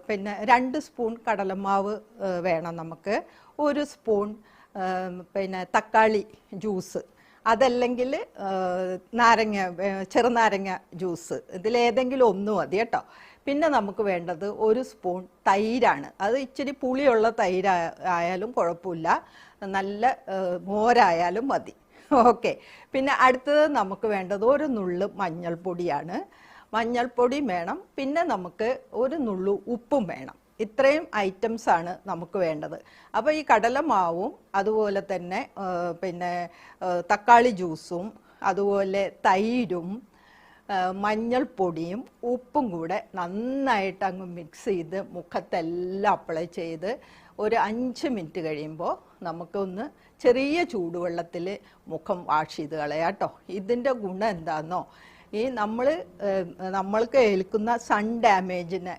പിന്നെ 2 സ്പൂൺ കടലമാവ് വേണം നമുക്ക്. 1 സ്പൂൺ പിന്നെ തക്കാളി ജ്യൂസ്, അതല്ലെങ്കിൽ ചെറുനാരങ്ങ ജ്യൂസ്, ഇതിലേതെങ്കിലും ഒന്ന് മതി കേട്ടോ. പിന്നെ നമുക്ക് വേണ്ടത് 1 സ്പൂൺ തൈരാണ്. അത് ഇച്ചിരി പുളിയുള്ള തൈര് ആയാലും കുഴപ്പമില്ല, നല്ല മോരായാലും മതി. ഓക്കെ. പിന്നെ അടുത്തത് നമുക്ക് വേണ്ടത് 1 നുള്ള് മഞ്ഞൾപ്പൊടിയാണ്. മഞ്ഞൾപ്പൊടിയും വേണം. പിന്നെ നമുക്ക് 1 നുള്ളു ഉപ്പും വേണം. ഇത്രയും ഐറ്റംസാണ് നമുക്ക് വേണ്ടത്. അപ്പോൾ ഈ കടലമാവും അതുപോലെ തന്നെ പിന്നെ തക്കാളി ജ്യൂസും അതുപോലെ തൈരും മഞ്ഞൾപ്പൊടിയും ഉപ്പും കൂടെ നന്നായിട്ട് അങ്ങ് മിക്സ് ചെയ്ത് മുഖത്തെല്ലാം അപ്ലൈ ചെയ്ത് ഒരു 5 മിനിറ്റ് കഴിയുമ്പോൾ നമുക്കൊന്ന് ചെറിയ ചൂടുവെള്ളത്തിൽ മുഖം വാഷ് ചെയ്ത് കളയാം കേട്ടോ. ഇതിൻ്റെ ഗുണം എന്താണെന്നോ, ഈ നമ്മൾക്ക് ഏൽക്കുന്ന സൺ ഡാമേജിനെ